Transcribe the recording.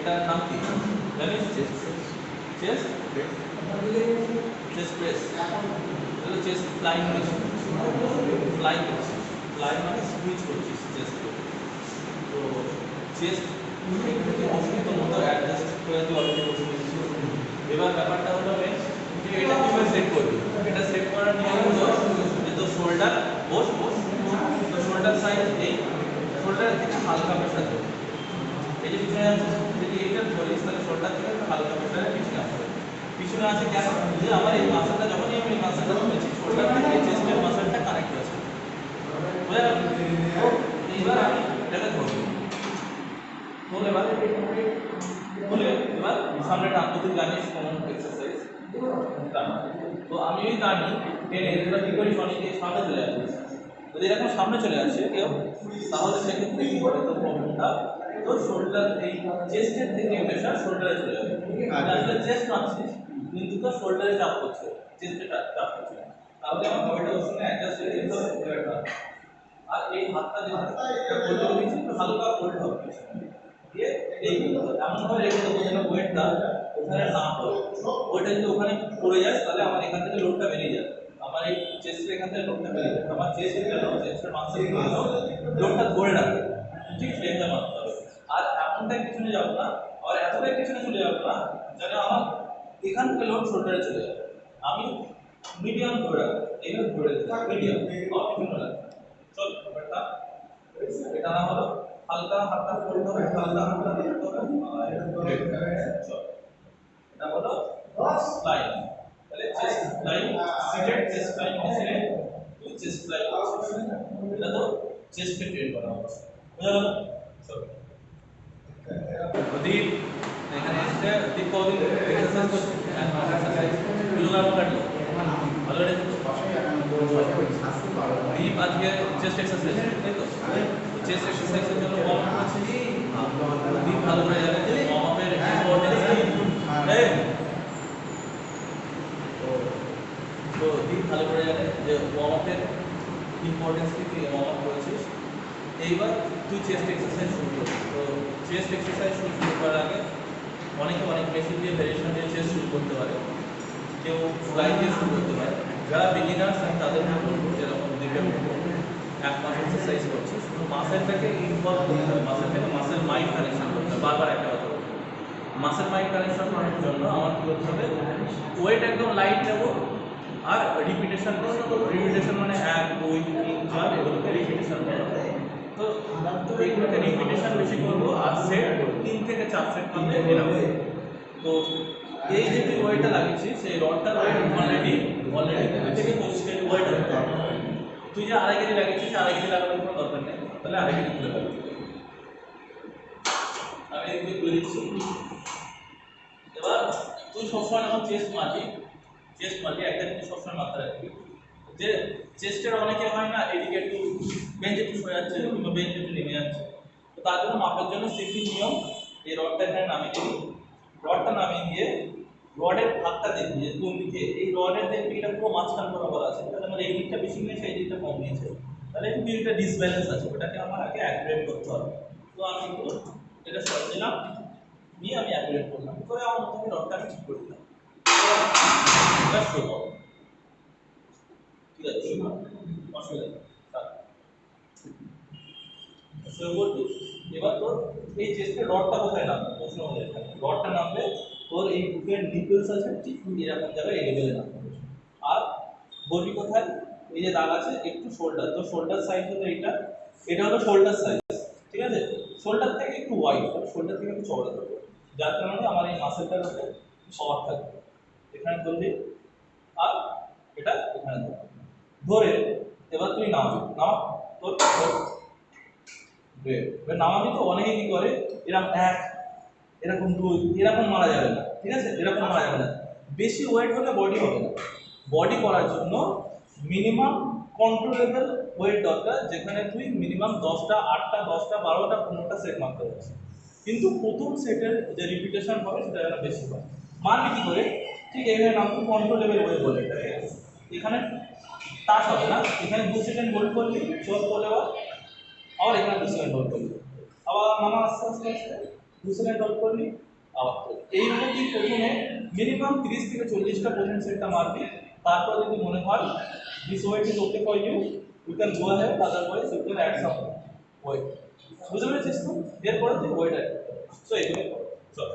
এটার নাম কি জানিস? চেস্ট চেস্ট চেস্ট প্রেস, তাহলে চেস্ট ফ্লাইং মেশিন, ফ্লাই করছিস, ফ্লাই মানে সুইচ করছিস চেস্ট। তো চেস্ট বসবি তোর মতো অ্যাডজাস্ট করে তুই অলরেডি বসে নিচ্ছিস। এবার ব্যাপারটা হলো তুই এটা কীভাবে সেট করবি? এটা সেট করার নিয়ম হলো যে তোর শোল্ডার বস তোর শোল্ডার সাইজ এই শোল্ডারের থেকে হালকা প্রেশার দেবে। এই যে পিছনে আছে যদি এইটা ধরিস তাহলে শোল্ডার থেকে হালকা প্রেশারে পিছনে আসবে। পিছনে আছে কেন? যে আমার এই মাসলটা যখনই আমি এই মাসলটা ধরেছি শোল্ডার থেকে চেস্টের মাসলটা কানেক্ট হয়েছে, বুঝা গেল? এইবার আমি এটাকে ধরবো, ধরে এবার সামনে টানবো। তুই জানিস কমন এক্সারসাইজ, তো আমি ওই জানি টেনে এগুলো কী করি অনেকে সামনে চলে আসবে। যদি এরকম সামনে চলে আসে কেউ তাহলে সেক্ষেত্রে কী হবে? তোর প্রবলেমটা তোর শোল্ডার এই চেস্টের থেকে প্রেশার শোল্ডারে চলে যাবে। আসলে চেস্ট মারছিস কিন্তু তোর শোল্ডারে চাপ করছে, চেস্টে চাপ করছে, তাহলে আমার বডিটা ওর সঙ্গে অ্যাডজাস্ট হয়ে যেতে হবে। আর এই হাতটা যেটা ফোল্ড করে দিচ্ছি হালকা ফোল্ড হবে দিয়ে এই এমনভাবে রেখে দেবো যেন ওয়েটটা ওখানে না পড়ে। ওইটা যদি ওখানে পড়ে যায় তাহলে আমার এখান থেকে লোডটা বেরিয়ে যায়, আমার এই চেস্টের এখান থেকে লোডটা বেরিয়ে যায়। আমার চেস্টের গেল চেস্টের মাসেল গেল লোডটা ধরে রাখে, ঠিক সেইভাবে মারতে হবে। আর এমনটাই পিছনে যাবো না, আর এতটাই পিছনে চলে যাবো না যেন আমার এখান থেকে লোড শোল্ডারে চলে যাবে। আমি মিডিয়াম ধরে রাখবো, এইভাবে ধরে মিডিয়াম পিছনে রাখবো। চল ব্যাপারটা এটা না হলো হালকা হাতটা ফোল্ড হবে, হালকা হাতটা ফোল্ড হবে। চল এটা হলো লাইন, তাহলে chest line seated chest line মেশিনে তুই চেস্ট লাইন এটা তো চেস্টকে ট্রেন করা হচ্ছে, বুঝা গেল? চল প্রদীপ এখানে এসে দীপ কদিন এক্সারসাইজ করছে, এক্সারসাইজ কিলোগ্রাম কাটলো ভালো রেখে তো দীপ আজকে চেস্ট এক্সারসাইজ তাই তো? চেস্ট এক্সারসাইজের জন্য ওয়ার্ম আপ আছে কি দীপ ভালো করে জানে যে ওয়ার্ম আপের ইম্পর্টেন্স কি। তো দীপ ভালো করে জানে যে ওয়ার্ম আপের ইম্পর্টেন্স কি, তুই ওয়ার্ম আপ করেছিস। এইবার তুই চেস্ট এক্সারসাইজ শুরু করবি। তো চেস্ট এক্সারসাইজ শুরু করার আগে অনেকে অনেক মেশিন দিয়ে ভেরিয়েশন দিয়ে চেস্ট শুরু করতে পারে, কেউ ফ্লাই দিয়ে শুরু করতে পারে। যারা বিগিনার্স আমি তাদের বলবো যেরকম দ্বীপের মতো 1 মাস এক্সারসাইজ করছি, শুধু মাসেলটাকে ইনভলভ করতে হবে, মাসেলটাকে মাসেল মাইন্ড কানেকশন করতে হবে। বারবার একটা কথা বলবো, মাসেল মাইন্ড কানেকশন করার জন্য আমার কী করতে হবে? ওয়েট একদম লাইট নেবো আর রিপিটেশন বেশি করবো। রিপিটেশন মানে 1 2 3 4 এগুলোকে রিপিটেশন করবো। তো এইগুলোকে রিপিটেশন বেশি করবো আর সেট 3 থেকে 4 সেট করলে এরকম। তো এই যে তুই ওয়েটটা লাগিয়েছিস সেই রডটার ওয়েট অলরেডি 2 থেকে 25 কেজি ওয়েট হবে। তুই যে 2.5 কেজি লাগিয়েছিস 2.5 কেজি লাগানোর কোনো দরকার নেই, তাহলে 2.5 কেজি তুলে ফেলবি। আমি এগুলো তুলে দিচ্ছি। এবার তুই সবসময় যখন চেস্ট মারবি একটা জিনিস সবসময় মাথায় রাখবি যে চেস্টের অনেকে হয় না এদিকে একটু বেঞ্চ একটু সরে যাচ্ছে কিংবা বেঞ্চ একটু নেমে যাচ্ছে। তো তার জন্য মাপের জন্য সিম্পল নিয়ম, এই রডটা এখানে নামিয়ে দিবি। রডটা নামিয়ে দিয়ে রডের ভাগটা দেখবি যে কোন দিকে, এই রডের দেখবি এটা পুরো মাঝখান বরাবর আছে, তাহলে আমার এই দিকটা বেশি নিয়েছে এই দিকটা কম নিয়েছে, তাহলে একটু একটা ডিসব্যালেন্স আছে, ওটাকে আমার আগে অ্যাকুরেট করতে হবে। তো আমি একটু এটা সরিয়ে দিলাম, নিয়ে আমি অ্যাকুরেট করলাম করে আমার মতো রডটা আমি ঠিক করে দিলাম। এবার শুরু করো, ঠিক আছে? অসুবিধা নেই, শুরু করবি। এবার তোর এই চেস্টের রডটা কোথায় নামবে? প্রশ্ন হয়ে থাকে, রডটা নামবে তোর এই বুকের নিপলস আছে ঠিক এরকম জায়গায় এই লেভেলে নামবে। আর বলবি কোথায়? এই যে দাগ আছে একটু শোল্ডার, তো শোল্ডার সাইজ হলো এইটা, এটা হলো শোল্ডার সাইজ, ঠিক আছে? শোল্ডার থেকে একটু ওয়াইড, শোল্ডার থেকে একটু চওড়া থাকবে, যার কারণে আমার এই মাসেলটার উপরে পাওয়ার থাকবে। এখানে ধরবি আর এটা এখানে ধরে এবার তুই নামাবি, নাম তোর এবার নামাবি। তো অনেকে কি করে এরকম 1 এরকম 2 এরকম মারা যাবে না, ঠিক আছে? এরকম মারা যাবে না, বেশি ওয়েট হলে বডি হবে না। বডি করার জন্য মিনিমাম কন্ট্রোলেবল ওয়েট দরকার, যেখানে তুই মিনিমাম 10টা 8টা 10টা 12টা 15টা সেট মারতে পারছিস, কিন্তু প্রথম সেটের যে রিপিটেশন হবে সেটা যেন বেশি হয়। মারবি কি করে? ঠিক এখানে নাম তুই কন্ট্রোলেবল ওয়েট বলে এটাকে, এখানে টাচ হবে না, এখানে 2 সেকেন্ড হোল্ড করলি, চোখ বলে আবার এখানে 2 সেকেন্ড হোল্ড করলি, আবার নামা আস্তে আস্তে আস্তে 2 সেকেন্ড হোল্ড করলি আবার এইভাবে তুই প্রথমে মিনিমাম 30 থেকে 40টা প্রথম সেটটা মারবি। তারপর যদি মনে হয় this weight is okay for you, you can go ahead, otherwise you can add some weight. বুঝতে পেরেছিস তো? এরপরে তুই ওয়েট অ্যাড করতে, সো এগুলো চল।